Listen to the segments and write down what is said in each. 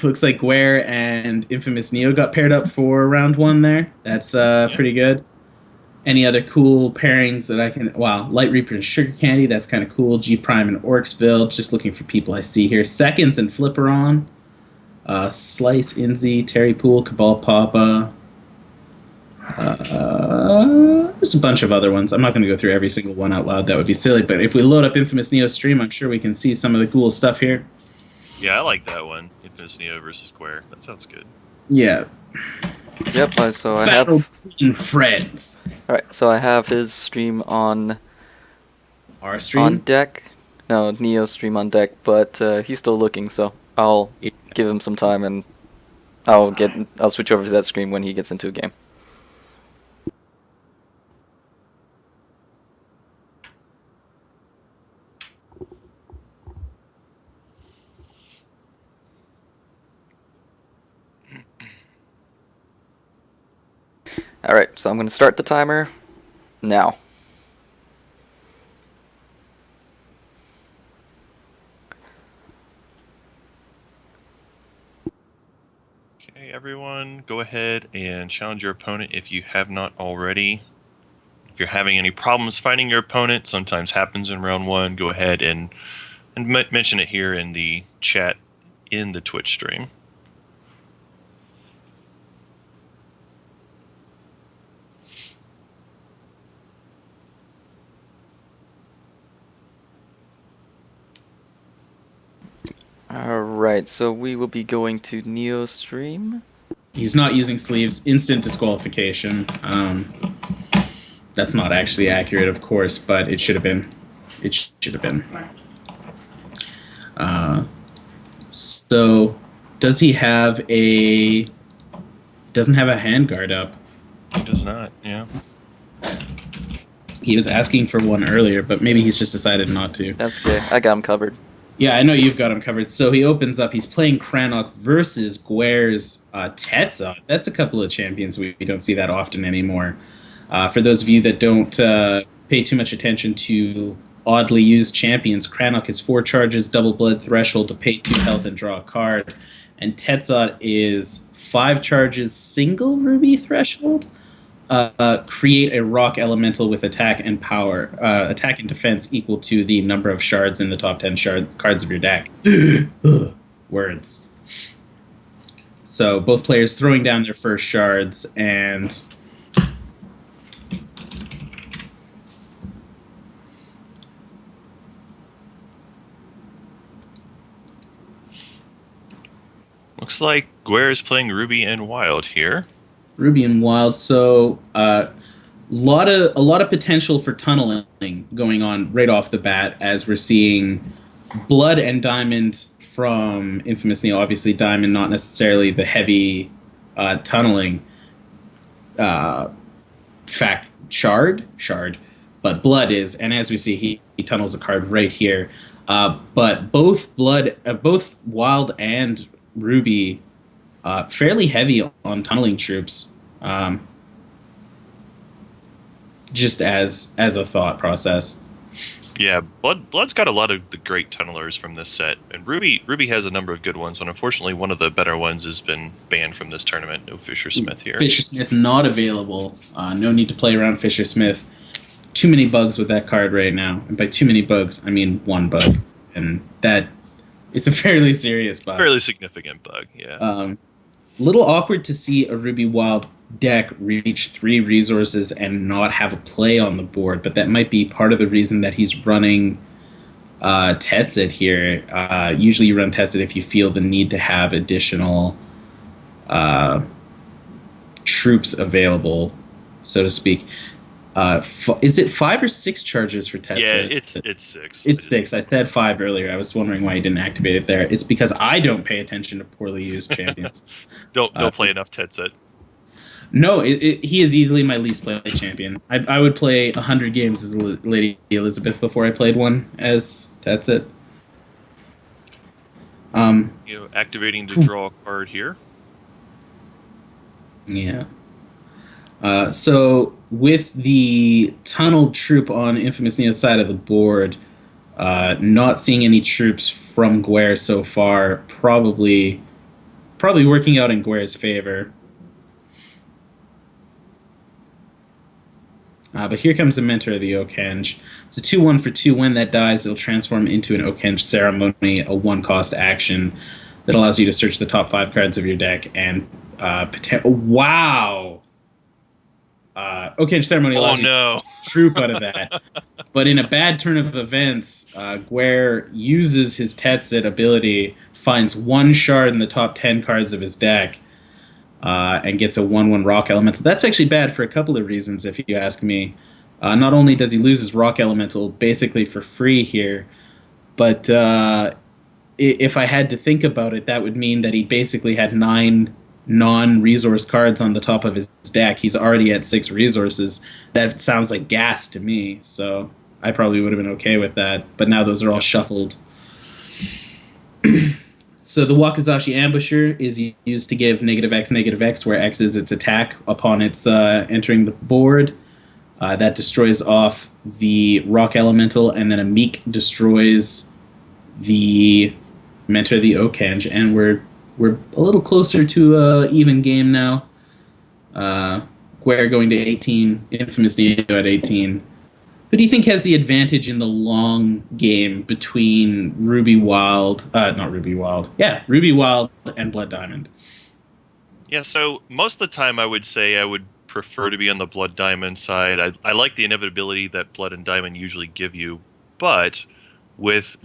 looks like Guerre and InfamousNeo got paired up for round one there. That's Yeah. pretty good. Any other cool pairings that I can... Wow, Light Reaper and Sugar Candy, that's kind of cool. G Prime and Orcsville, just looking for people I see here. Seconds and Flipperon. Slice, Inzi, Terry Pool, Cabal Papa. There's a bunch of other ones. I'm not going to go through every single one out loud. That would be silly. But if we load up InfamousNeo's stream, I'm sure we can see some of the cool stuff here. Yeah, I like that one. InfamousNeo versus Guerre. That sounds good. Yeah. Yep, so I Battle have... between friends. Alright, so I have his stream on... Our stream? On deck. No, Neo's stream on deck, but he's still looking, so I'll give him some time and I'll switch over to that screen when he gets into a game. Alright, so I'm going to start the timer now. Okay, everyone, go ahead and challenge your opponent if you have not already. If you're having any problems finding your opponent, sometimes happens in round one, go ahead and mention it here in the chat in the Twitch stream. Alright, so we will be going to Neo's stream. He's not using sleeves. Instant disqualification. That's not actually accurate, of course, but it should have been. It should have been. So, does he have a... Doesn't have a handguard up. He does not, yeah. He was asking for one earlier, but maybe he's just decided not to. That's okay, I got him covered. Yeah, I know you've got him covered. So he opens up. He's playing Crannock versus Guerre's Tetza. That's a couple of champions we don't see that often anymore. For those of you that don't pay too much attention to oddly used champions, Crannock is 4 charges, double blood threshold to pay 2 health and draw a card. And Tetza is 5 charges, single ruby threshold. Create a rock elemental with attack and power, attack and defense equal to the number of shards in the top 10 cards of your deck. Words. So both players throwing down their first shards, and Looks like Guerre is playing Ruby and Wild here. Ruby and Wild, so a lot of potential for tunneling going on right off the bat, as we're seeing Blood and Diamond from InfamousNeo. Obviously, Diamond not necessarily the heavy tunneling shard, but Blood is, and as we see, he tunnels a card right here. But both Wild and Ruby. Fairly heavy on tunneling troops, just as a thought process. Yeah, Blood's got a lot of the great tunnelers from this set, and Ruby has a number of good ones, but unfortunately one of the better ones has been banned from this tournament. No Fisher Smith here. Fisher Smith not available. No need to play around Fisher Smith. Too many bugs with that card right now, and by too many bugs, I mean one bug, and that it's a fairly serious bug. Fairly significant bug, yeah. Little awkward to see a Ruby Wild deck reach 3 resources and not have a play on the board, but that might be part of the reason that he's running Tetsit here. Usually you run Tetsit if you feel the need to have additional troops available, so to speak. Is it 5 or 6 charges for Tetsu? Yeah, it's 6. It's 6. I said 5 earlier. I was wondering why you didn't activate it there. It's because I don't pay attention to poorly used champions. don't play enough Tetsu. No, he is easily my least played champion. I would play 100 games as Lady Elizabeth before I played one as Tetsu. Activating to draw a card here. Yeah. So with the tunneled troop on InfamousNeo's side of the board, not seeing any troops from Guerre so far, probably probably working out in Guerre's favor. But here comes the Mentor of the Okenge. It's a 2-1 for 2. When that dies, it'll transform into an Okenge Ceremony, a 1-cost action that allows you to search the top 5 cards of your deck and wow! Okenge Ceremony allows you to troop out of that. But in a bad turn of events, Guer uses his Tetsit ability, finds 1 shard in the top 10 cards of his deck, and gets a 1-1 Rock Elemental. That's actually bad for a couple of reasons, if you ask me. Not only does he lose his Rock Elemental basically for free here, but if I had to think about it, that would mean that he basically had 9 non-resource cards on the top of his deck. He's already at 6 resources. That sounds like gas to me, so I probably would have been okay with that. But now those are all shuffled. So the Wakizashi Ambusher is used to give -X, where X is its attack upon its entering the board. That destroys off the Rock Elemental, and then a Meek destroys the Mentor of the Okenge, and we're a little closer to even game now. Guer going to 18, InfamousNeo at 18. Who do you think has the advantage in the long game between Ruby Wild and Blood Diamond? Yeah, so most of the time I would say I would prefer to be on the Blood Diamond side. I like the inevitability that Blood and Diamond usually give you, but with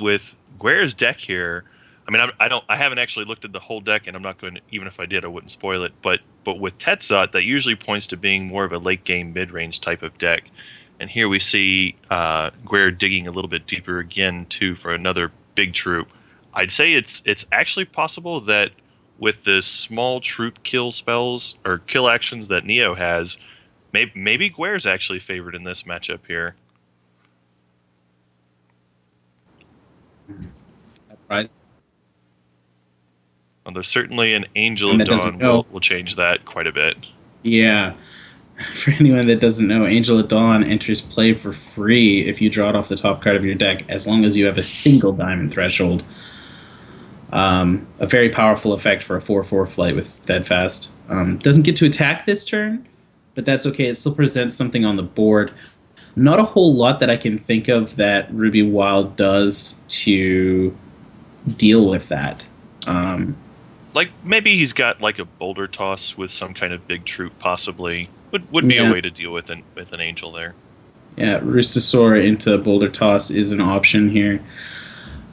Guer's deck here, I mean, I haven't actually looked at the whole deck, and I'm not going to, even if I did, I wouldn't spoil it. But with Tetzot, that usually points to being more of a late game, mid range type of deck. And here we see Guer digging a little bit deeper again too for another big troop. I'd say it's actually possible that with the small troop kill spells or kill actions that Neo has, maybe Guer's actually favored in this matchup here. Right. Although certainly an Angel of Dawn will change that quite a bit. Yeah. For anyone that doesn't know, Angel of Dawn enters play for free if you draw it off the top card of your deck, as long as you have a single diamond threshold. A very powerful effect for a 4/4 flight with Steadfast. Doesn't get to attack this turn, but that's okay. It still presents something on the board. Not a whole lot that I can think of that Ruby Wild does to deal with that. Like maybe he's got like a Boulder Toss with some kind of big troop, possibly. Would be a way to deal with an Angel there. Yeah, Roostosaur into Boulder Toss is an option here.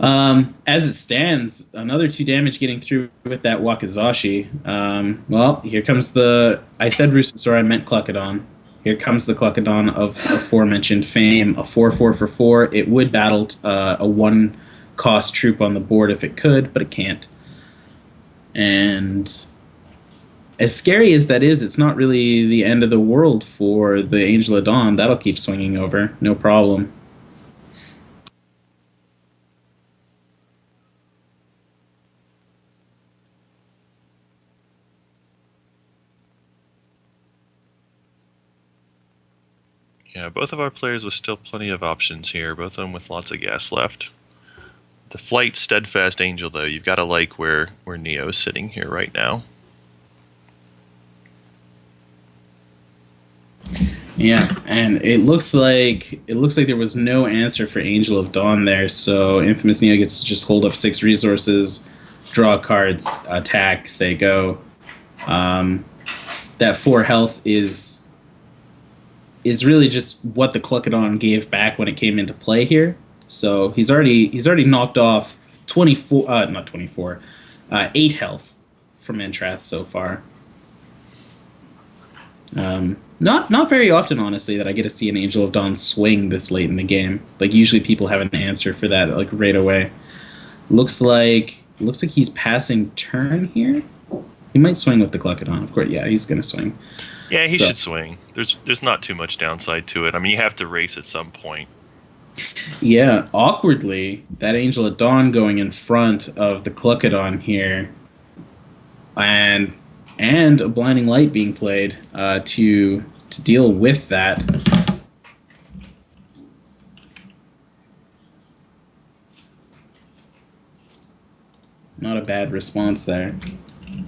As it stands, another 2 damage getting through with that Wakizashi. Well, here comes the... I said Roostosaur, I meant Cluckadon. Here comes the Cluckadon of aforementioned fame. A 4/4 for 4. It would battle a 1-cost troop on the board if it could, but it can't. And as scary as that is, it's not really the end of the world for the Angel of Dawn. That'll keep swinging over, no problem. Yeah, both of our players with still plenty of options here, both of them with lots of gas left. The Flight Steadfast Angel, though, you've got to like where Neo is sitting here right now. Yeah, and it looks like there was no answer for Angel of Dawn there, so InfamousNeo gets to just hold up 6 resources, draw cards, attack, say go. That 4 health is really just what the Cluckadon gave back when it came into play here. So he's already knocked off 8 health from Entrath so far. Not very often, honestly, that I get to see an Angel of Dawn swing this late in the game. Like, usually people have an answer for that, like, right away. Looks like he's passing turn here. He might swing with the Cluckadon, of course. Yeah, he's gonna swing. Yeah, he should swing. There's not too much downside to it. I mean, you have to race at some point. Yeah, awkwardly, that Angel of Dawn going in front of the Cluckadon here, and a Blinding Light being played to deal with that. Not a bad response there.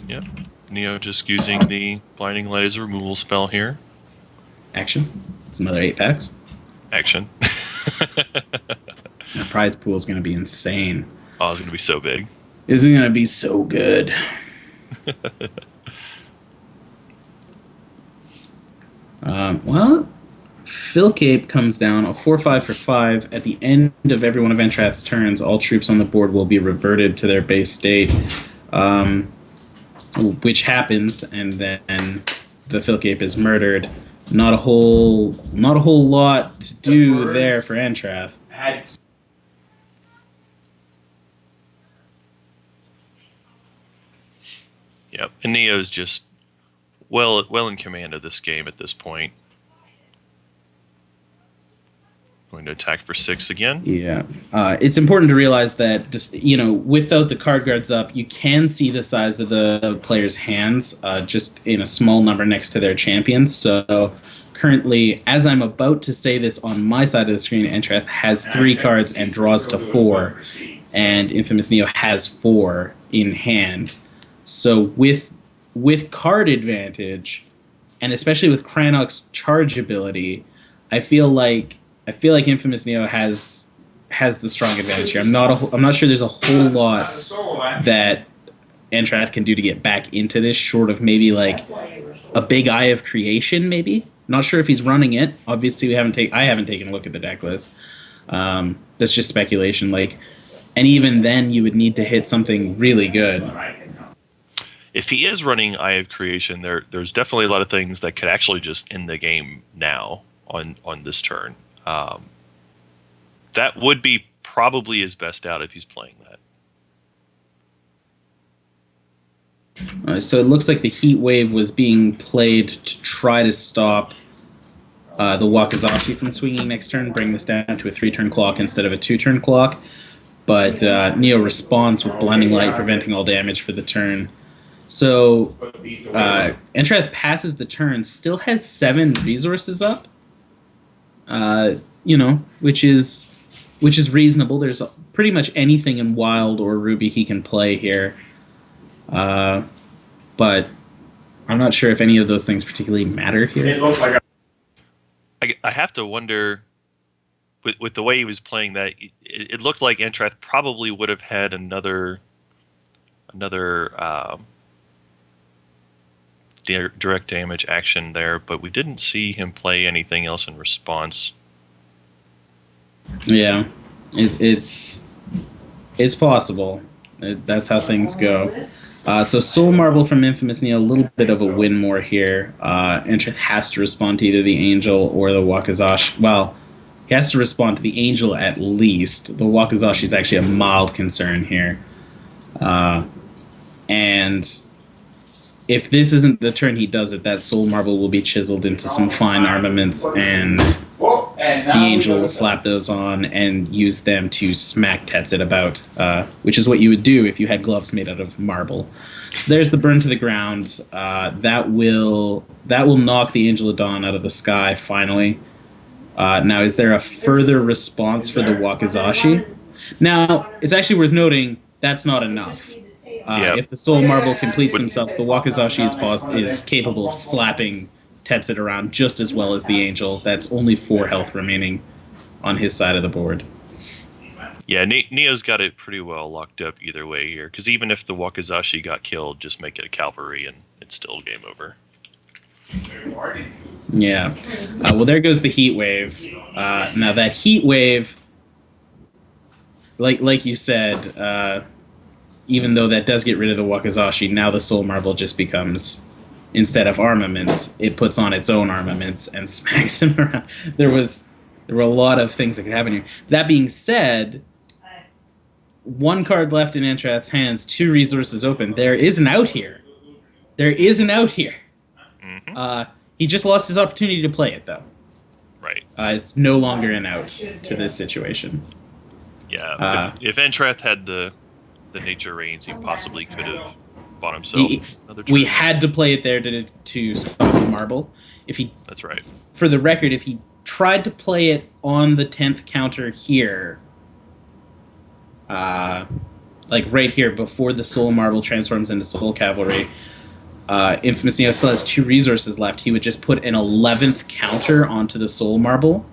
Yep. Neo just using the blinding laser removal spell here. Action. It's another 8 packs. Action. Our prize pool is going to be insane. Oh, it's going to be so big. This is going to be so good. Well, Philcape comes down a 4/5 for 5. At the end of every one of Entrath's turns, all troops on the board will be reverted to their base state, which happens, and then the Philcape is murdered. Not a whole lot to do there for Entrath. Yep, and Neo's just well in command of this game at this point. Going to attack for 6 again. Yeah, it's important to realize that just, without the card guards up, you can see the size of the player's hands just in a small number next to their champions. So currently, as I'm about to say this on my side of the screen, Entrath has 3 cards and draws to 4, and InfamousNeo has 4 in hand. So with card advantage, and especially with Crannock's charge ability, I feel like InfamousNeo has the strong advantage here. I'm not sure there's a whole lot that Entrath can do to get back into this, short of maybe like a big Eye of Creation, maybe. Not sure if he's running it. Obviously, I haven't taken a look at the deck list. That's just speculation. And even then, you would need to hit something really good. If he is running Eye of Creation, there's definitely a lot of things that could actually just end the game now on this turn. That would be probably his best out if he's playing that. So it looks like the Heat Wave was being played to try to stop the Wakizashi from swinging next turn, bring this down to a 3-turn clock instead of a 2-turn clock. But Neo responds with Blinding Light, preventing all damage for the turn. So Entrath passes the turn, still has 7 resources up, which is reasonable. There's pretty much anything in Wild or Ruby he can play here, but I'm not sure if any of those things particularly matter here. I have to wonder, with the way he was playing that, it looked like Entrath probably would have had another direct damage action there, but we didn't see him play anything else in response. Yeah, it's possible. That's how things go. So Soul Marble from InfamousNeo, a little bit of a win more here. Entrath has to respond to either the Angel or the Wakizashi. Well, he has to respond to the Angel at least. The Wakizashi is actually a mild concern here. And if this isn't the turn he does it, that Soul Marble will be chiseled into some fine armaments, and the Angel will slap those on and use them to smack Tetsit about, which is what you would do if you had gloves made out of marble. So there's the burn to the ground. That will knock the Angel of Dawn out of the sky, finally. Now, is there a further response for the Wakizashi? Now, it's actually worth noting that's not enough. If the Soul Marble completes themselves, the Wakizashi is capable of slapping Tetsit around just as well as the Angel. That's only 4 health remaining on his side of the board. Yeah, Neo's got it pretty well locked up either way here, because even if the Wakizashi got killed, just make it a cavalry and it's still game over. Yeah. Well, there goes the Heat Wave. Now, that Heat Wave, like you said, even though that does get rid of the Wakizashi, now the Soul Marble just becomes, instead of armaments, it puts on its own armaments and smacks him around. There were a lot of things that could happen here. That being said, 1 card left in Entrath's hands, 2 resources open. There is an out here. Mm-hmm. He just lost his opportunity to play it, though. Right. It's no longer an out to this situation. Yeah. If Entrath had the nature reigns, he possibly could have bought himself another turn. We had to play it there to stop the marble. That's right. For the record, if he tried to play it on the 10th counter here, like right here before the Soul Marble transforms into Soul Cavalry, InfamousNeo still has 2 resources left. He would just put an 11th counter onto the Soul Marble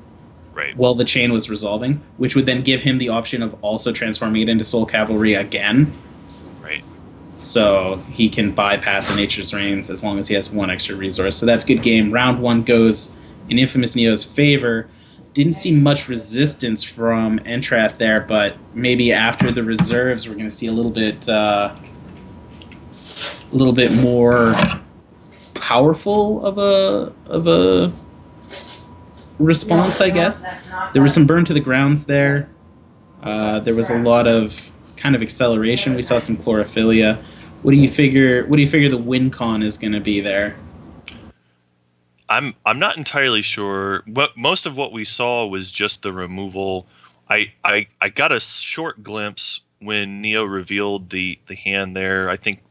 Right. while the chain was resolving, which would then give him the option of also transforming it into Soul Cavalry again. Right. So he can bypass a Nature's Reigns as long as he has 1 extra resource. So that's good game. Round 1 goes in InfamousNeo's favor. Didn't see much resistance from Entrath there, but maybe after the reserves, we're going to see a little bit more powerful of a response, I guess. There was some burn to the grounds there. There was a lot of kind of acceleration. We saw some chlorophylla. What do you figure the win con is going to be there? I'm not entirely sure. Most of what we saw was just the removal. I got a short glimpse when Neo revealed the hand there. I think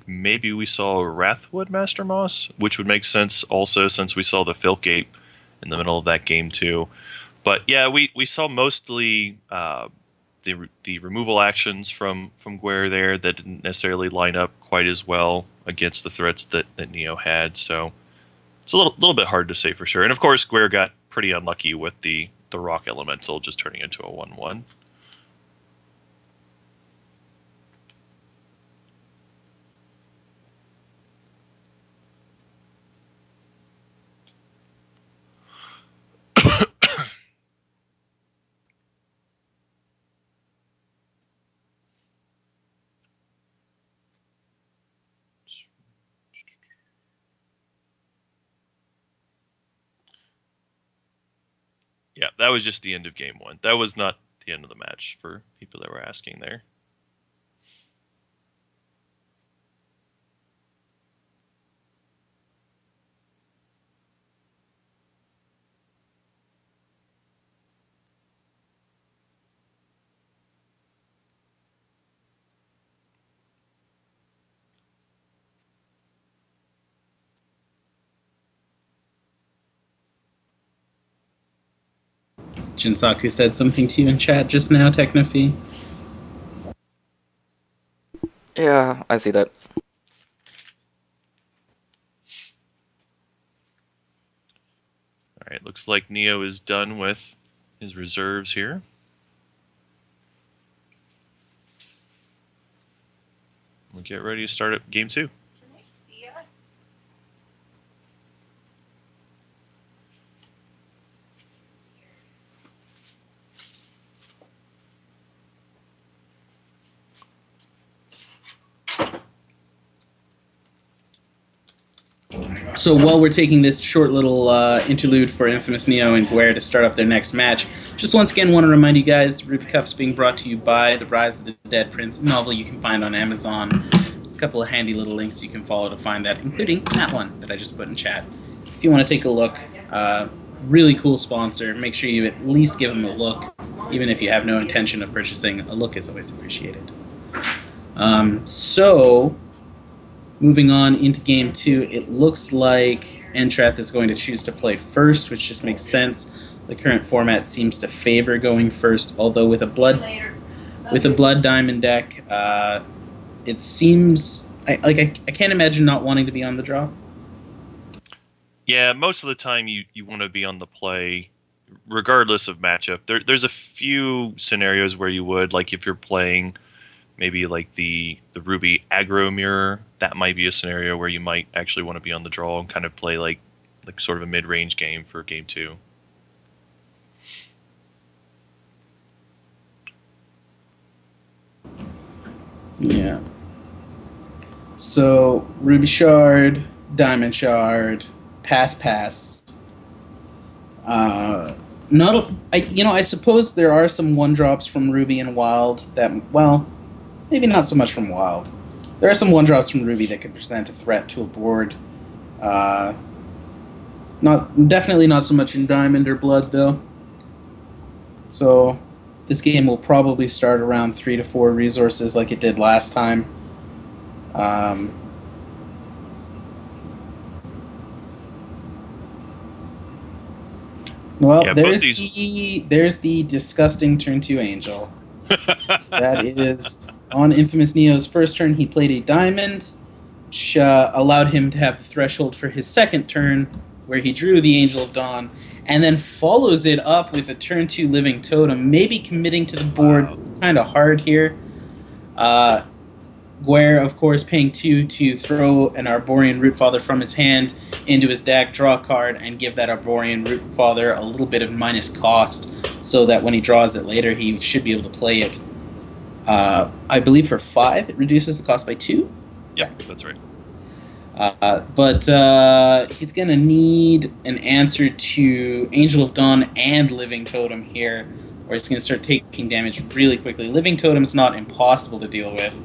maybe we saw Wrathwood Master Moss, which would make sense also since we saw the Filtgate in the middle of that game too. But yeah, we saw mostly the removal actions from Guerre there that didn't necessarily line up quite as well against the threats that Neo had. So it's a little bit hard to say for sure. And of course, Guerre got pretty unlucky with the Rock Elemental just turning into a 1/1. Yeah, that was just the end of game 1. That was not the end of the match for people that were asking there. Jinsaku said something to you in chat just now, Technophy. Yeah, I see that. All right, looks like Neo is done with his reserves here. We'll get ready to start up game 2. So while we're taking this short little interlude for InfamousNeo and Guerre to start up their next match, just once again want to remind you guys, RubyCup's being brought to you by The Rise of the Dead Prince, a novel you can find on Amazon. There's a couple of handy little links you can follow to find that, including that one that I just put in chat. If you want to take a look, really cool sponsor. Make sure you at least give them a look, even if you have no intention of purchasing. A look is always appreciated. So moving on into game 2, it looks like Entrath is going to choose to play first, which just makes sense. The current format seems to favor going first, although with a blood diamond deck, it seems I can't imagine not wanting to be on the draw. Yeah, most of the time you want to be on the play, regardless of matchup. There's a few scenarios where you would, like if you're playing maybe like the Ruby aggro mirror, that might be a scenario where you might actually want to be on the draw and kind of play like sort of a mid-range game for game 2. Yeah. So Ruby Shard, Diamond Shard, pass. I suppose there are some 1-drops from Ruby and Wild that, well, maybe not so much from Wild. There are some 1-drops from Ruby that could present a threat to a board. Definitely not so much in Diamond or Blood, though. So this game will probably start around 3 to 4 resources like it did last time. Well, yeah, there's the disgusting turn 2 Angel. That is On InfamousNeo's first turn, he played a diamond, which allowed him to have the threshold for his second turn, where he drew the Angel of Dawn, and then follows it up with a turn 2 Living Totem, maybe committing to the board kind of hard here. Guer, of course, paying 2 to throw an Arborean Rootfather from his hand into his deck, draw a card, and give that Arborean Rootfather a little bit of minus cost, so that when he draws it later, he should be able to play it. I believe for 5, it reduces the cost by 2. Yeah, that's right. But he's going to need an answer to Angel of Dawn and Living Totem here, or he's going to start taking damage really quickly. Living Totem's not impossible to deal with.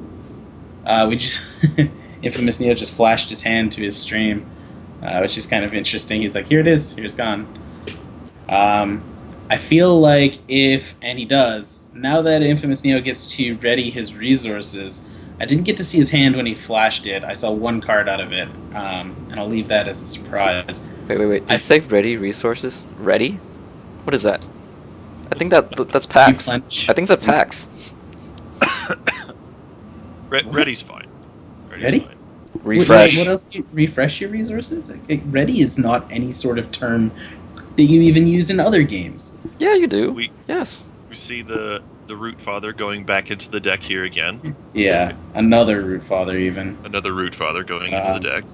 InfamousNeo just flashed his hand to his stream, which is kind of interesting. He's like, here it is, here's gone. I feel like and he does, now that InfamousNeo gets to ready his resources, I didn't get to see his hand when he flashed it. I saw 1 card out of it, and I'll leave that as a surprise. Wait. Did you say ready resources? Ready? What is that? I think that's packs. I think it's at packs. Ready's fine. Ready? Fine. Refresh. What else? Refresh your resources? Ready is not any sort of term that you even use in other games. Yeah, you do. Yes. We see the Rootfather going back into the deck here again. Yeah, another Rootfather even. Another Rootfather going into the deck.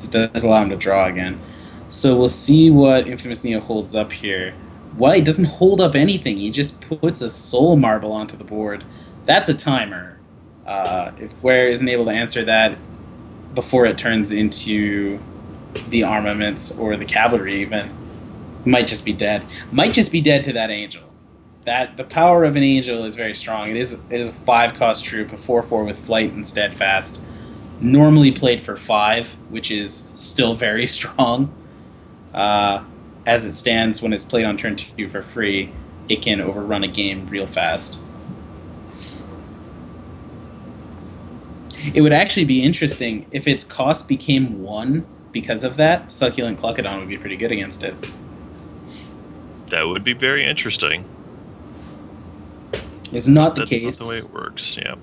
It does allow him to draw again. So we'll see what InfamousNeo holds up here. Why? He doesn't hold up anything. He just puts a Soul Marble onto the board. That's a timer. If Guer isn't able to answer that before it turns into the armaments or the cavalry even, might just be dead. Might just be dead to that angel. The power of an angel is very strong. It is a 5-cost troop, a 4/4 with flight and steadfast. Normally played for 5, which is still very strong. As it stands, when it's played on turn 2 for free, it can overrun a game real fast. It would actually be interesting if its cost became 1 because of that. Succulent Cluckodon would be pretty good against it. That would be very interesting. It's not the case. That's not the way it works, yeah.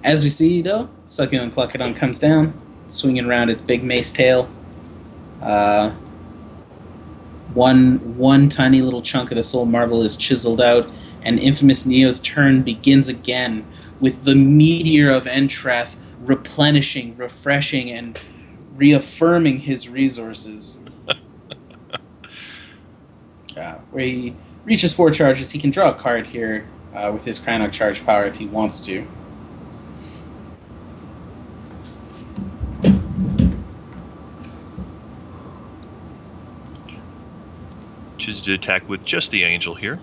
As we see, though, Succulent Cluckodon comes down, swinging around its big mace tail. One tiny little chunk of the Soul Marble is chiseled out, and InfamousNeo's turn begins again with the meteor of Entrath replenishing, refreshing, and reaffirming his resources. Where he reaches 4 charges, he can draw a card here with his Crannock charge power if he wants to. Chooses to attack with just the angel here.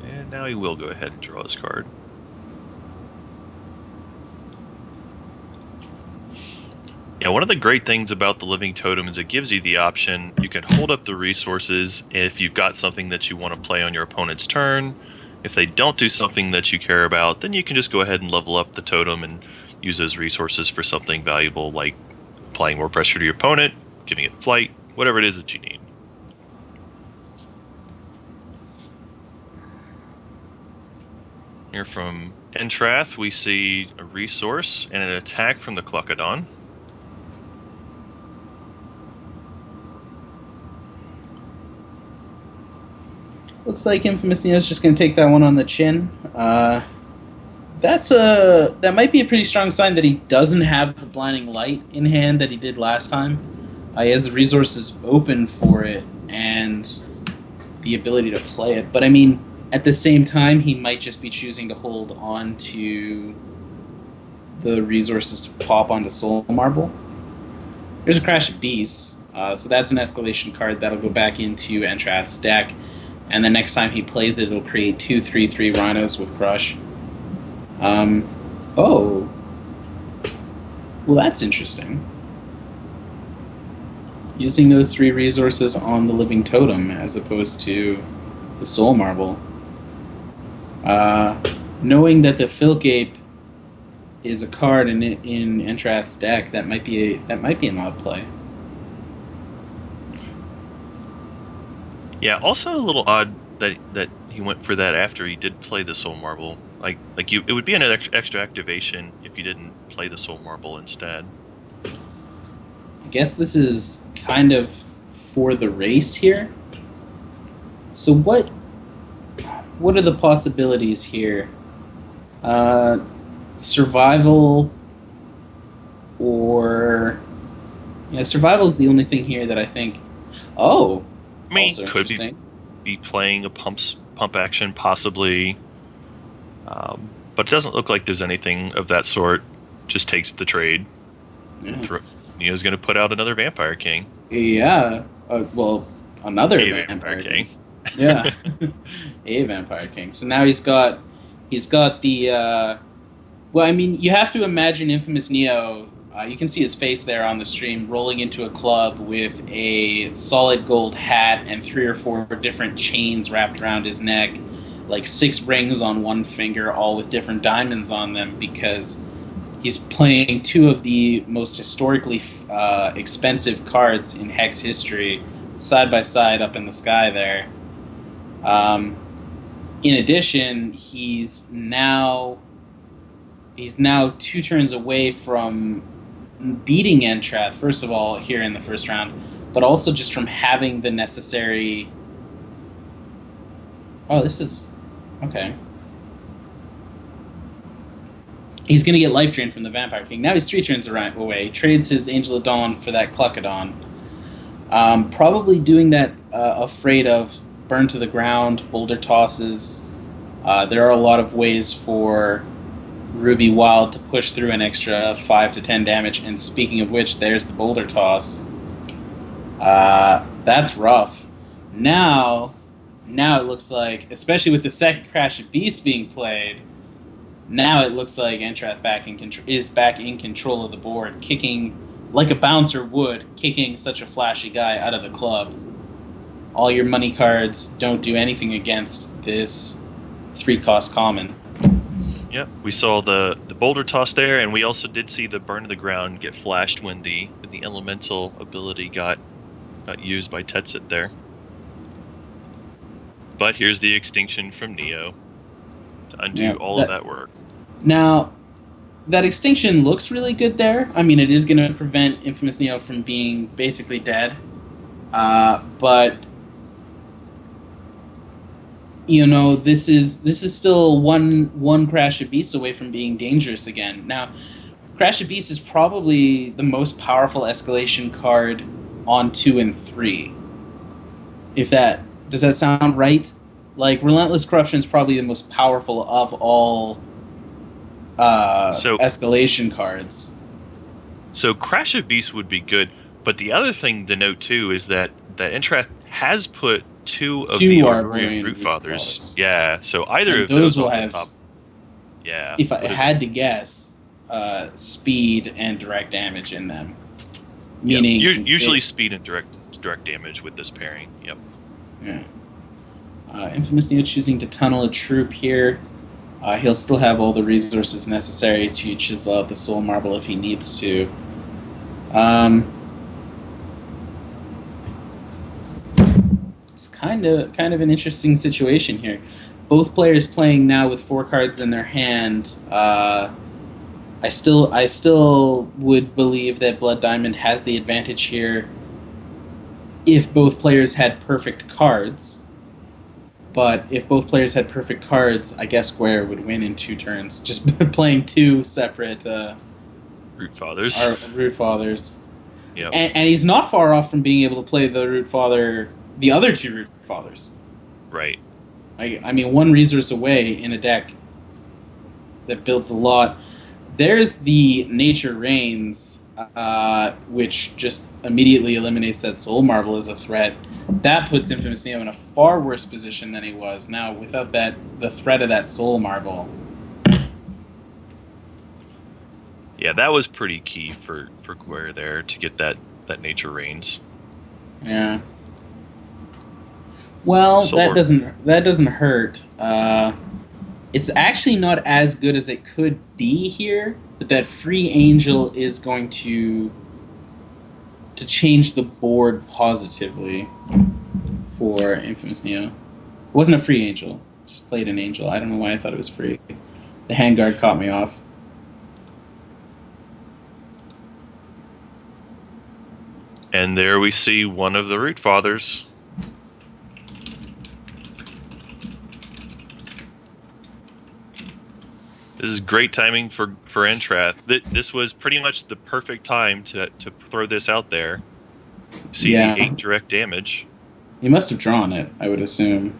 And now he will go ahead and draw his card. Yeah, one of the great things about the Living Totem is it gives you the option. You can hold up the resources if you've got something that you want to play on your opponent's turn. If they don't do something that you care about, then you can just go ahead and level up the totem and use those resources for something valuable, like applying more pressure to your opponent, giving it flight, whatever it is that you need. Here from Entrath, we see a resource and an attack from the Cluckodon. Looks like InfamousNeo is just going to take that one on the chin. That might be a pretty strong sign that he doesn't have the Blinding Light in hand that he did last time. He has the resources open for it and the ability to play it. But I mean, at the same time, he might just be choosing to hold on to the resources to pop onto Soul Marble. There's a Crash of Beasts, so that's an escalation card that'll go back into Entrath's deck. And the next time he plays it, it'll create 2 3/3 Rhinos with Crush. Oh. Well, that's interesting. Using those 3 resources on the Living Totem as opposed to the Soul Marble. Knowing that the Filgape is a card in Entrath's deck, that might be an odd play. Yeah, also a little odd that he went for that after he did play the Soul Marble. It would be an extra activation if you didn't play the Soul Marble instead. I guess this is kind of for the race here. So what are the possibilities here? Survival, or survival is the only thing here that I think. Oh, I mean, also could interesting. be playing a pump action possibly, but it doesn't look like there's anything of that sort. Just takes the trade. Yeah. Neo's going to put out another Vampire King. Yeah. Well, another A Vampire King. Yeah. A Vampire King. So now he's got the. Well, I mean, you have to imagine InfamousNeo. You can see his face there on the stream, rolling into a club with a solid gold hat and 3 or 4 different chains wrapped around his neck, like 6 rings on one finger, all with different diamonds on them, because he's playing 2 of the most historically expensive cards in Hex history, side by side up in the sky there. In addition, he's now 2 turns away from beating Entrath, first of all, here in the first round, but also just from having the necessary... Oh, this is... Okay. He's going to get life drained from the Vampire King. Now he's 3 turns away. He trades his Angel of Dawn for that Cluckadon. Probably doing that afraid of burn to the ground, boulder tosses. There are a lot of ways for Ruby Wild to push through an extra 5 to 10 damage, and speaking of which, there's the boulder toss. That's rough. Now it looks like, especially with the second Crash of Beasts being played, now it looks like Entrath is back in control of the board, kicking like a bouncer would, kicking such a flashy guy out of the club. All your money cards don't do anything against this 3-cost common. Yep, we saw the boulder toss there, and we also did see the burn to the ground get flashed when the elemental ability got used by Tetsit there. But here's the extinction from Neo to undo all of that work. Now, that extinction looks really good there. I mean, it is going to prevent InfamousNeo from being basically dead. But this is still one Crash of Beast away from being dangerous again. Now, Crash of Beast is probably the most powerful escalation card on 2 and 3. Does that sound right? Like, Relentless Corruption is probably the most powerful of all escalation cards. So Crash of Beast would be good, but the other thing to note too is that Entrath has put 2 of the Arborean Root Fathers. Yeah, so either of those will have top. Yeah. If I had to guess, speed and direct damage in them. Meaning, usually speed and direct damage with this pairing. Yep. Yeah. InfamousNeo choosing to tunnel a troop here. He'll still have all the resources necessary to chisel out the Soul Marble if he needs to. It's kind of an interesting situation here. Both players playing now with 4 cards in their hand. I still would believe that Blood Diamond has the advantage here if both players had perfect cards. But if both players had perfect cards, I guess Guerre would win in 2 turns, just playing 2 separate Root Fathers. Root Fathers. Yep. And he's not far off from being able to play the other 2 Root Fathers. Right. I mean, 1 resource away in a deck that builds a lot. There's the Nature Reigns, which just immediately eliminates that Soul Marble as a threat. That puts InfamousNeo in a far worse position than he was now without the threat of that Soul Marble. Yeah, that was pretty key for Guerre there to get that Nature Reigns. Yeah. Well, that doesn't hurt. It's actually not as good as it could be here, but that free Angel is going to change the board positively for InfamousNeo. It wasn't a free angel. Just played an angel. I don't know why I thought it was free. The handguard caught me off. And there we see one of the Root Fathers. This is great timing for Entrath. This was pretty much the perfect time to throw this out there. See the 8 direct damage. He must have drawn it, I would assume.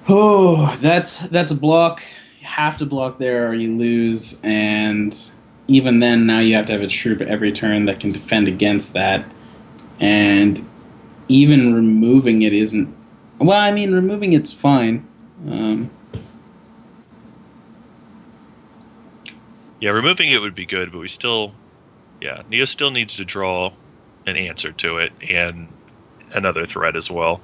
Oh, that's a block. You have to block there or you lose, and even then now you have to have a troop every turn that can defend against that. And even removing it isn't... Well, I mean, removing it's fine. Yeah, removing it would be good, but we still... Yeah, Neo still needs to draw an answer to it and another threat as well.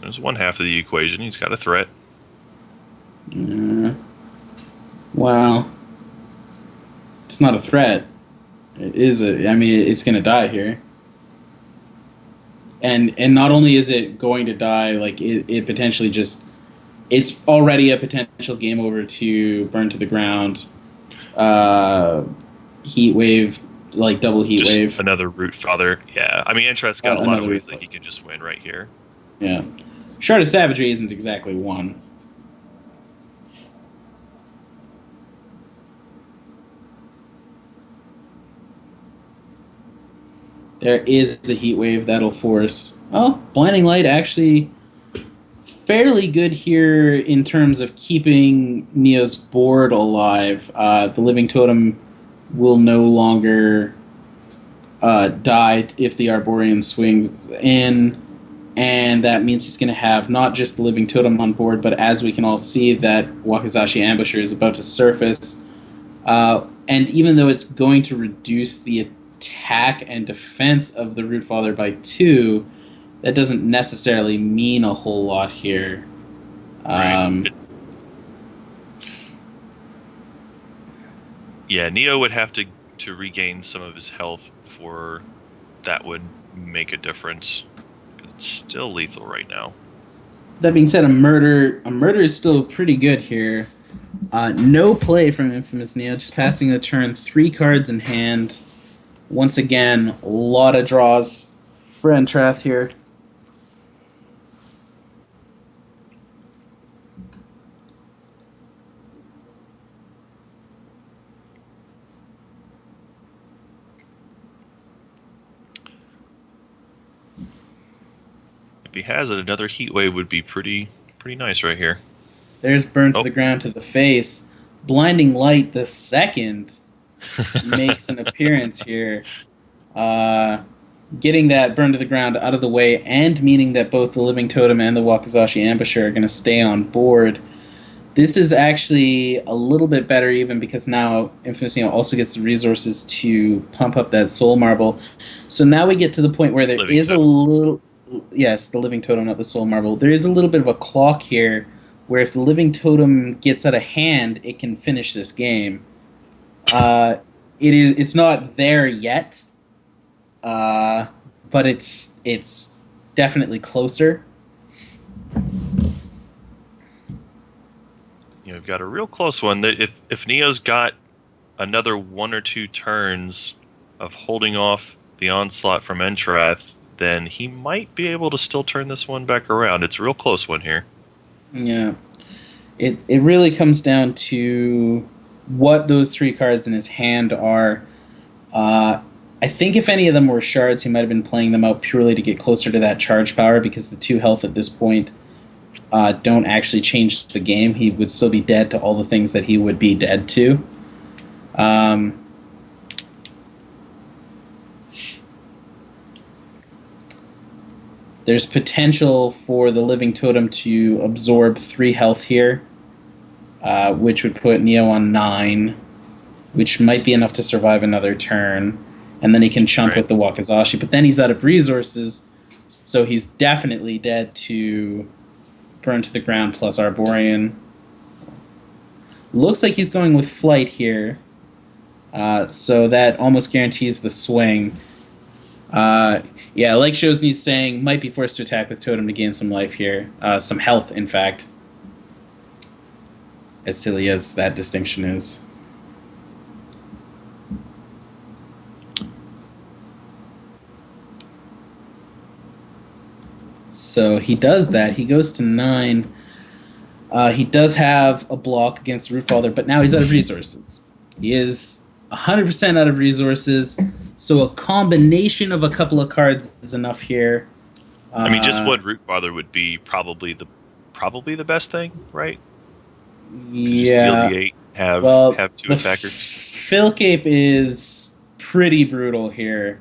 There's one half of the equation. He's got a threat. Well, it's not a threat. It is I mean, it's going to die here. And not only is it going to die, like it potentially just... It's already a potential game over to burn to the ground. Heat wave, like double heat just wave. Another Root Father. Yeah, I mean, Entrath's got a lot of ways that he can just win right here. Yeah. Shard of Savagery isn't exactly one. There is a heat wave that'll force... Oh, Blinding Light actually fairly good here in terms of keeping Neo's board alive. The Living Totem will no longer die if the Arborean swings in, and that means he's going to have not just the Living Totem on board, but as we can all see, that Wakizashi Ambusher is about to surface. And even though it's going to reduce the attack and defense of the Root Father by 2, that doesn't necessarily mean a whole lot here. Right. Yeah, Neo would have to regain some of his health before that would make a difference. It's still lethal right now. That being said, a murder is still pretty good here. No play from InfamousNeo, just passing the turn, 3 cards in hand. Once again, a lot of draws for Entrath here. If he has it, another heat wave would be pretty nice right here. There's Burn to the Ground to the face. Blinding Light the second makes an appearance here. Getting that Burn to the Ground out of the way, and meaning that both the Living Totem and the Wakizashi Ambusher are going to stay on board. This is actually a little bit better even because now InfamousNeo also gets the resources to pump up that Soul Marble. So now we get to the point where there is a little... Yes, the Living Totem, not the Soul Marble. There is a little bit of a clock here where if the Living Totem gets out of hand, it can finish this game. It's not there yet, but it's definitely closer. We've got a real close one. If Neo's got another 1 or 2 turns of holding off the onslaught from Entrath, then he might be able to still turn this one back around. It's a real close one here. Yeah. It really comes down to what those 3 cards in his hand are. I think if any of them were shards, he might have been playing them out purely to get closer to that charge power, because the 2 health at this point don't actually change the game. He would still be dead to all the things that he would be dead to. There's potential for the Living Totem to absorb 3 health here, which would put Neo on 9, which might be enough to survive another turn. And then he can chump with the Wakizashi. But then he's out of resources, so he's definitely dead to Burn to the Ground plus Arborean. Looks like he's going with Flight here. So that almost guarantees the swing. Yeah, like Shosni's saying, might be forced to attack with Totem to gain some life here. Some health, in fact. As silly as that distinction is. So he does that. He goes to 9. He does have a block against Rootfather, but now he's out of resources. He is 100% out of resources, so a combination of a couple of cards is enough here. I mean, just what Rootfather would be probably the best thing, right? Yeah. Just deal the 8, have 2 attackers. Filcape is pretty brutal here.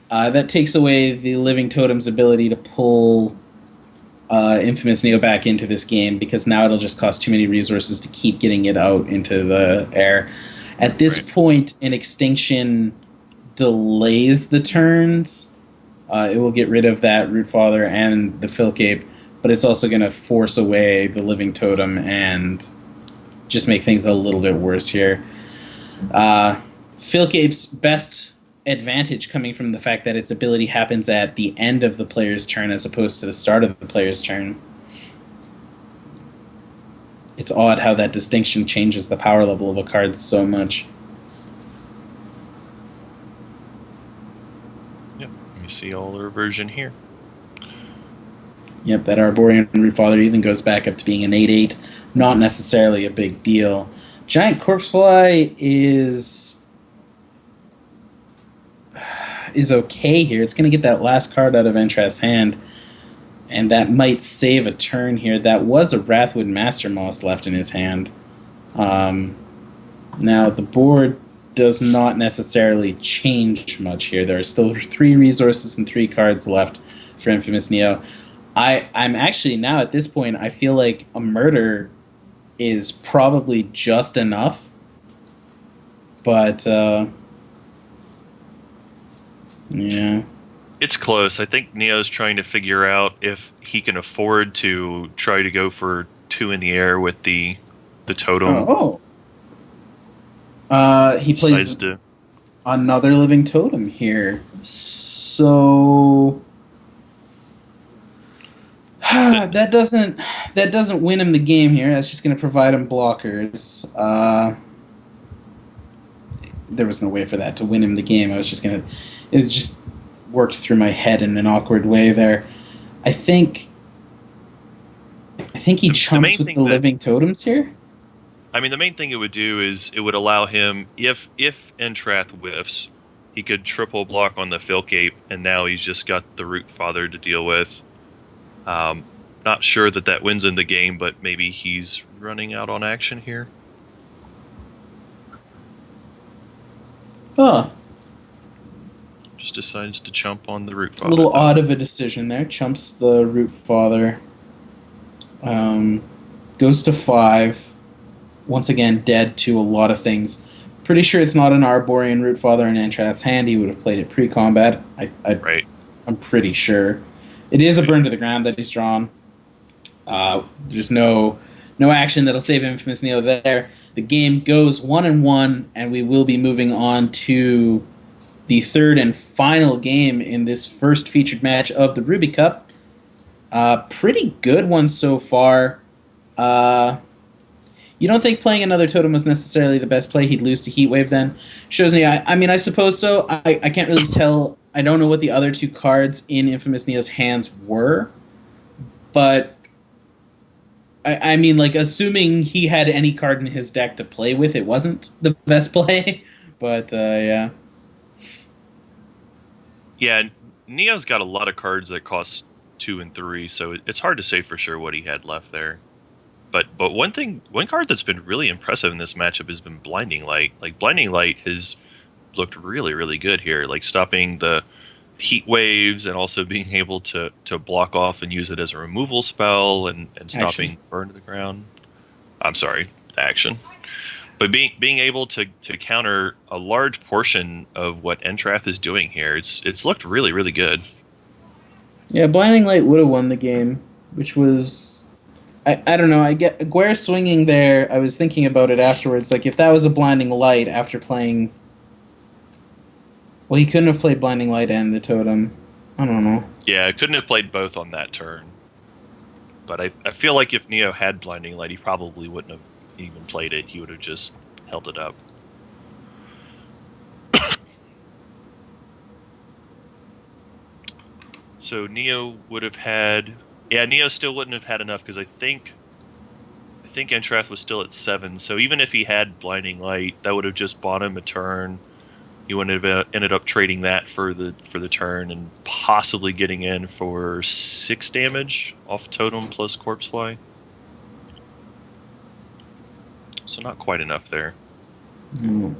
That takes away the Living Totem's ability to pull InfamousNeo back into this game, because now it'll just cost too many resources to keep getting it out into the air. At this point, an Extinction delays the turns. It will get rid of that Rootfather and the Filcape, but it's also going to force away the Living Totem and just make things a little bit worse here. Filcape's best advantage coming from the fact that its ability happens at the end of the player's turn as opposed to the start of the player's turn. It's odd how that distinction changes the power level of a card so much. Yep, you see all the reversion here. Yep, that Arborean Rootfather even goes back up to being an 8/8. Not necessarily a big deal. Giant Corpsefly is okay here. It's going to get that last card out of Entrath's hand, and that might save a turn here. That was a Wrathwood Master Moss left in his hand. Now, the board does not necessarily change much here. There are still 3 resources and 3 cards left for InfamousNeo. I'm actually now at this point, I feel like a murder is probably just enough, but yeah. It's close. I think Neo's trying to figure out if he can afford to try to go for 2 in the air with the totem. He plays another Living Totem here. So that doesn't win him the game here. That's just going to provide him blockers. There was no way for that to win him the game. It just worked through my head in an awkward way there. I think he chumps with the Living Totems here. I mean, the main thing it would do is it would allow him, if Entrath whiffs, he could triple block on the Filcape, and now he's just got the Rootfather to deal with. Not sure that wins in the game, but maybe he's running out on action here. Just decides to chump on the Rootfather. A little odd of a decision there. Chumps the Rootfather. Goes to 5. Once again, dead to a lot of things. Pretty sure it's not an Arborean Rootfather in Entrath's hand. He would have played it pre-combat. Right. I'm pretty sure. It is a burn to the ground that he's drawn. There's no action that'll save InfamousNeo there. The game goes 1-1, and we will be moving on to the third and final game in this first featured match of the RubyCup. Pretty good one so far. You don't think playing another totem was necessarily the best play? He'd lose to Heatwave then? Shows me. I mean, I suppose so. I can't really tell. I don't know what the other 2 cards in InfamousNeo's hands were, but I mean, like, assuming he had any card in his deck to play with, it wasn't the best play. But yeah. Yeah, Neo's got a lot of cards that cost 2 and 3, so it's hard to say for sure what he had left there. But one card that's been really impressive in this matchup has been Blinding Light. Like, Blinding Light has looked really, really good here, like stopping the heat waves and also being able to block off and use it as a removal spell and stopping burn to the ground. I'm sorry, action. But being able to counter a large portion of what Entrath is doing here, it's looked really, really good. Yeah, Blinding Light would have won the game, which was... I don't know, I get Guerre swinging there. I was thinking about it afterwards. Like, if that was a Blinding Light after playing Well, he couldn't have played Blinding Light and the Totem. I don't know. Yeah, I couldn't have played both on that turn. But I feel like if Neo had Blinding Light, he probably wouldn't have even played it. He would have just held it up. So Neo would have had... Yeah, Neo still wouldn't have had enough, because I think Entrath was still at 7. So even if he had Blinding Light, that would have just bought him a turn. He would have ended up trading that for the turn and possibly getting in for 6 damage off Totem plus Corpse Fly. So not quite enough there. Mm.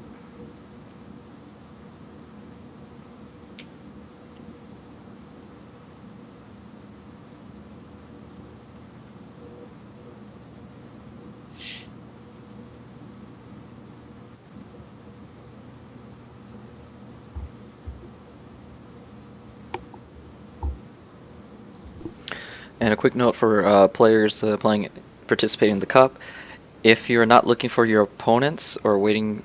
And a quick note for players participating in the cup: if you're not looking for your opponents or waiting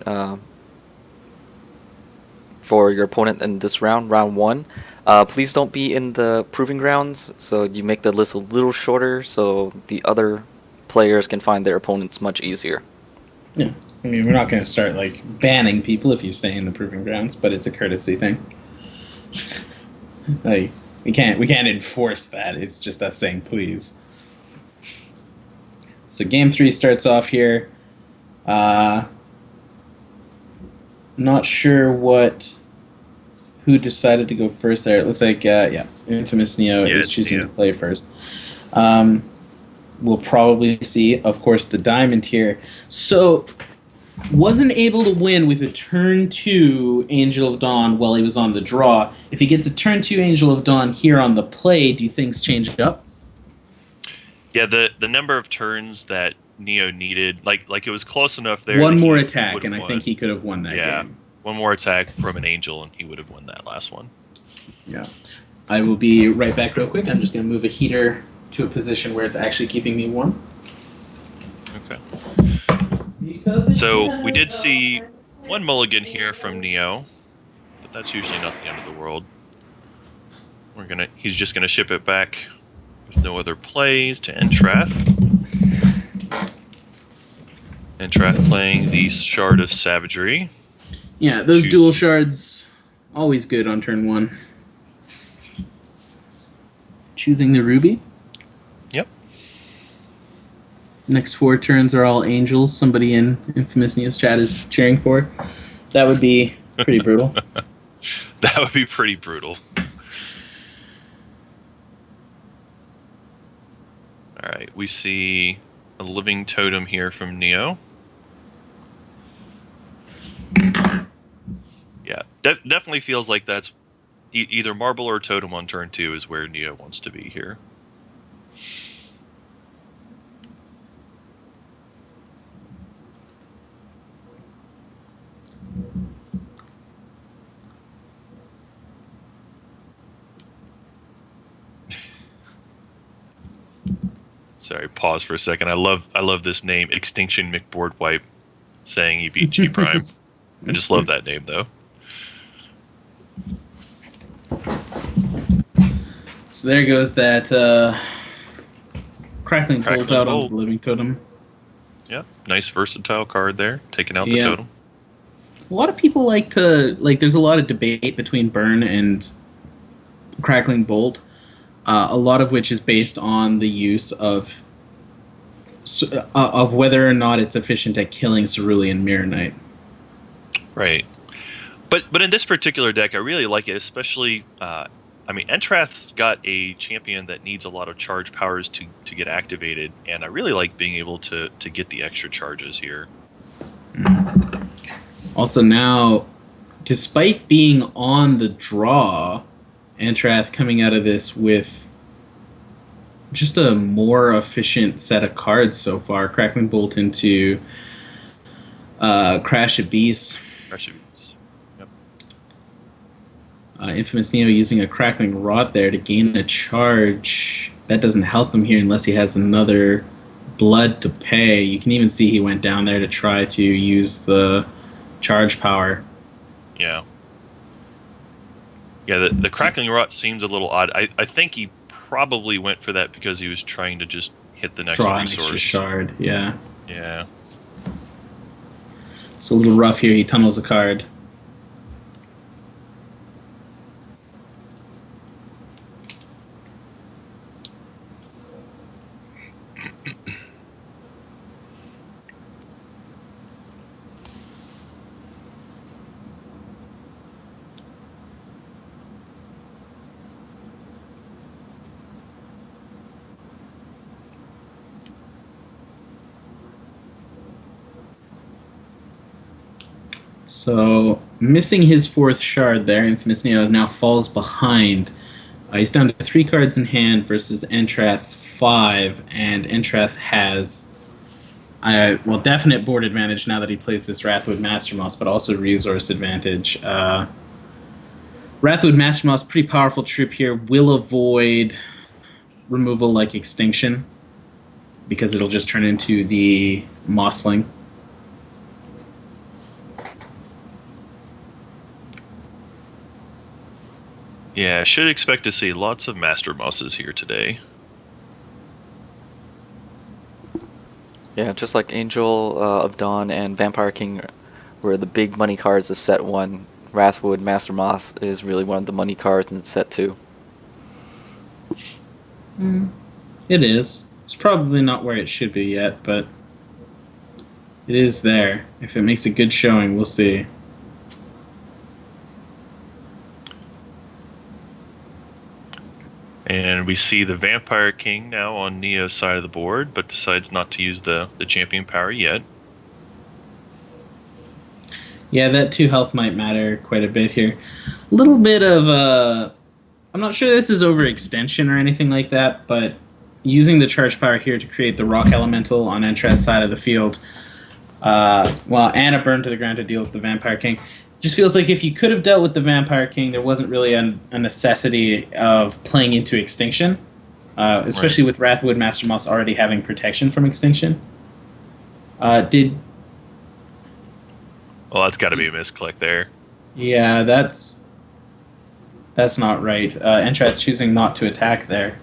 for your opponent in this round 1, please don't be in the proving grounds. So you make the list a little shorter, so the other players can find their opponents much easier. Yeah, I mean, we're not going to start like banning people if you stay in the proving grounds, but it's a courtesy thing. Like. We can't enforce that. It's just us saying please. So game 3 starts off here. Not sure who decided to go first there. It looks like InfamousNeo is choosing to play first. We'll probably see, of course, the diamond here. So wasn't able to win with a turn 2 Angel of Dawn while he was on the draw. If he gets a turn 2 Angel of Dawn here on the play, do things change up? Yeah, the number of turns that Neo needed, like it was close enough there. One more attack, and I think he could have won that game. Yeah, one more attack from an Angel, and he would have won that last one. Yeah. I will be right back real quick. I'm just going to move a heater to a position where it's actually keeping me warm. Okay. So we did see one mulligan here from Neo, but that's usually not the end of the world. He's just gonna ship it back with no other plays to Entrath. Entrath playing the Shard of Savagery. Yeah, those dual shards, always good on turn 1. Choosing the Ruby. Yep. Next 4 turns are all angels. Somebody in InfamousNeo's chat is cheering for. That would be pretty brutal. That would be pretty brutal. Alright, we see a living totem here from Neo. Yeah, definitely feels like that's either marble or totem on turn 2 is where Neo wants to be here. Sorry, pause for a second. I love this name, Extinction McBoard Wipe, saying he beat G Prime. I just love that name though. So there goes that crackling bolt out on the living totem. Yeah, nice versatile card there, taking out the totem. A lot of people like to there's a lot of debate between burn and crackling bolt. A lot of which is based on the use of whether or not it's efficient at killing Cerulean Mirror Knight. Right. But in this particular deck, I really like it, especially, I mean, Entrath's got a champion that needs a lot of charge powers to get activated, and I really like being able to get the extra charges here. Also now, despite being on the draw, Entrath coming out of this with just a more efficient set of cards so far. Crackling Bolt into Crash Abyss. Yep. InfamousNeo using a Crackling Rod there to gain a charge. That doesn't help him here unless he has another blood to pay. You can even see he went down there to try to use the charge power. Yeah. Yeah, the crackling rot seems a little odd. I think he probably went for that because he was trying to just hit the next Draw an resource. extra shard, yeah. Yeah. It's a little rough here. He tunnels a card. So, missing his fourth shard there, InfamousNeo now falls behind. He's down to 3 cards in hand versus Entrath's 5, and Entrath has, definite board advantage now that he plays this Wrathwood Mastermoss, but also resource advantage. Wrathwood Mastermoss, pretty powerful troop here, will avoid removal like Extinction, because it'll just turn into the Mossling. Yeah, should expect to see lots of Master Mosses here today. Yeah, just like Angel of Dawn and Vampire King were the big money cards of set 1, Wrathwood Master Moss is really one of the money cards in set 2. It is. It's probably not where it should be yet, but it is there. If it makes a good showing, we'll see. And we see the Vampire King now on Neo's side of the board, but decides not to use the champion power yet. Yeah, that 2 health might matter quite a bit here. A little bit of I'm not sure this is overextension or anything like that, but using the charge power here to create the rock elemental on Entrath's side of the field, and a burn to the ground to deal with the Vampire King. Just feels like if you could have dealt with the Vampire King, there wasn't really a necessity of playing into Extinction, especially with Wrathwood Mastermoss already having protection from Extinction. Well, that's got to be a misclick there. Yeah, that's not right. Entrath choosing not to attack there.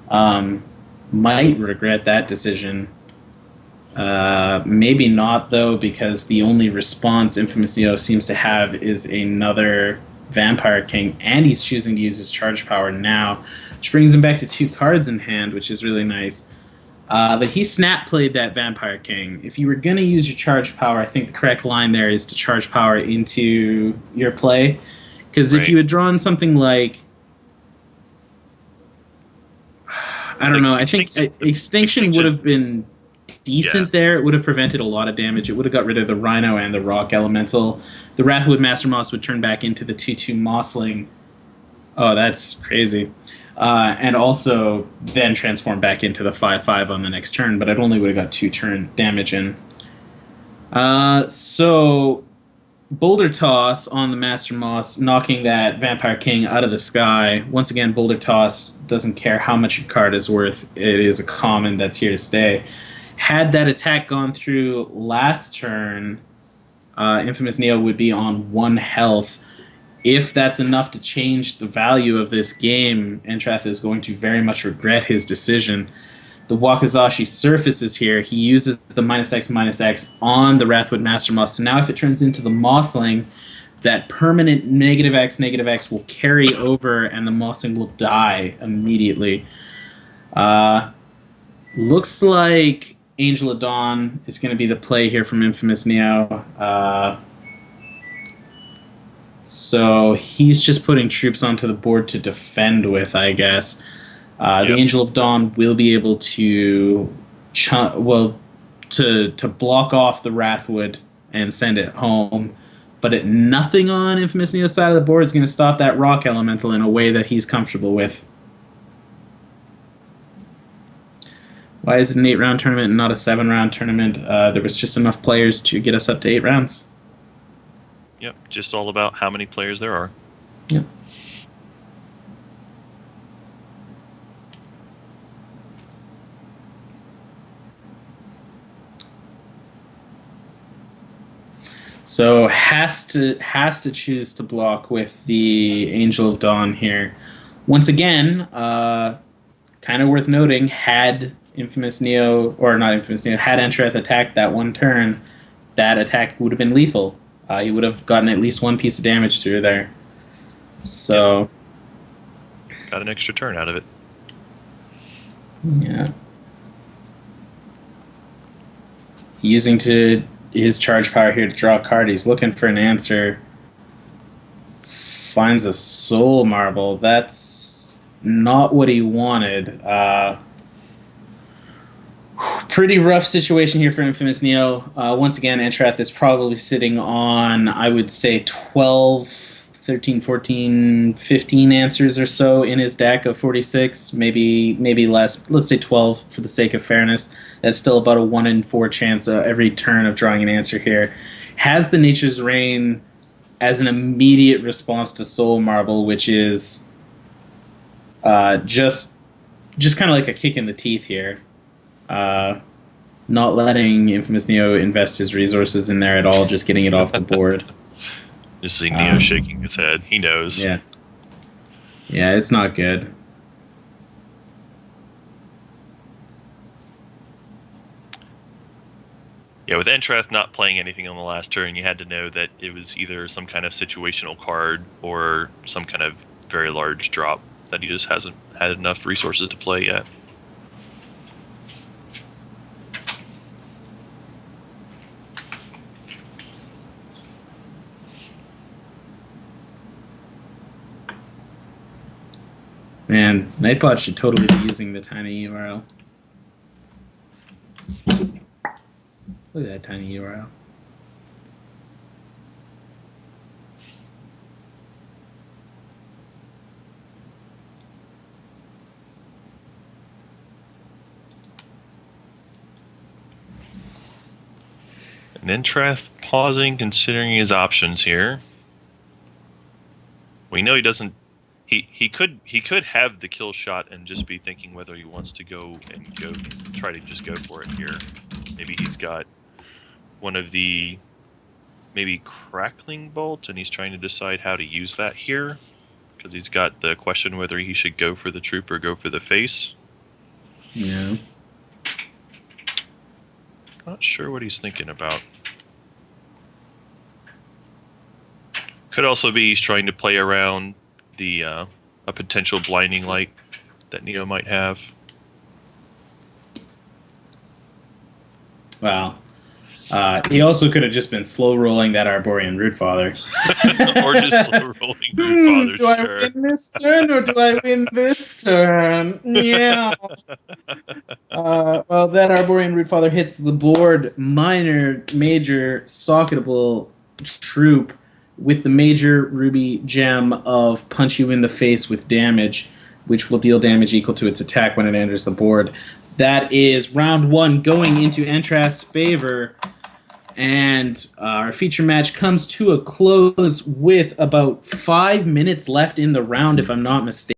Might regret that decision. Maybe not, though, because the only response InfamousNeo seems to have is another Vampire King, and he's choosing to use his charge power now, which brings him back to 2 cards in hand, which is really nice. But he snap played that Vampire King. If you were going to use your charge power, I think the correct line there is to charge power into your play. Because if you had drawn something like... I don't know. I think Extinction would have been decent there. It would have prevented a lot of damage. It would have got rid of the Rhino and the Rock Elemental. The Wrathwood Mastermoss would turn back into the 2/2 Mossling. Oh, that's crazy. And also then transform back into the 5/5 on the next turn, but it only would have got 2 turn damage in. So Boulder Toss on the Master Moss, knocking that Vampire King out of the sky. Once again, Boulder Toss doesn't care how much your card is worth. It is a common that's here to stay. Had that attack gone through last turn, InfamousNeo would be on 1 health. If that's enough to change the value of this game, Entrath is going to very much regret his decision. The Wakizashi surfaces here. He uses the -X/-X on the Wrathwood Mastermoss. So now if it turns into the Mossling, that permanent -X/-X will carry over and the Mossling will die immediately. Looks like Angel of Dawn is going to be the play here from InfamousNeo. So he's just putting troops onto the board to defend with, I guess. The Angel of Dawn will be able to to block off the Wrathwood and send it home. But nothing on InfamousNeo's side of the board is going to stop that Rock Elemental in a way that he's comfortable with. Why is it an 8-round tournament and not a 7-round tournament? There was just enough players to get us up to 8 rounds. Yep, just all about how many players there are. Yep. So has to choose to block with the Angel of Dawn here. Once again, kind of worth noting, had InfamousNeo, or not InfamousNeo, had Entrath attacked that one turn, that attack would have been lethal. He would have gotten at least one piece of damage through there. So, got an extra turn out of it. Yeah. Using his charge power here to draw a card. He's looking for an answer. Finds a soul marble. That's not what he wanted. Pretty rough situation here for InfamousNeo. Once again, Entrath is probably sitting on, I would say, 12, 13, 14, 15 answers or so in his deck of 46. Maybe less. Let's say 12 for the sake of fairness. That's still about a 1 in 4 chance every turn of drawing an answer here. Has the Nature's Reign as an immediate response to Soul Marble, which is just kind of like a kick in the teeth here. Not letting InfamousNeo invest his resources in there at all, just getting it off the board. Just seeing Neo shaking his head. He knows. Yeah. Yeah, it's not good. Yeah, with Entrath not playing anything on the last turn, you had to know that it was either some kind of situational card or some kind of very large drop that he just hasn't had enough resources to play yet. Man, Nightbot should totally be using the tiny URL. Look at that tiny URL. And Entrath pausing, considering his options here. We know he doesn't. He could have the kill shot and just be thinking whether he wants to try to just go for it here. Maybe he's got one of the crackling bolt and he's trying to decide how to use that here because he's got the question whether he should go for the troop or go for the face. Yeah. Not sure what he's thinking about. Could also be he's trying to play around the a potential blinding light that Neo might have. Wow. He also could have just been slow rolling that Arborean Rootfather. Or just slow rolling Rootfather. Do I win this turn or do I win this turn? Yeah. Well, that Arborean Rootfather hits the board. Major socketable troop with the major ruby gem of punch you in the face with damage, which will deal damage equal to its attack when it enters the board. That is round 1 going into Entrath's favor. And our feature match comes to a close with about 5 minutes left in the round, if I'm not mistaken.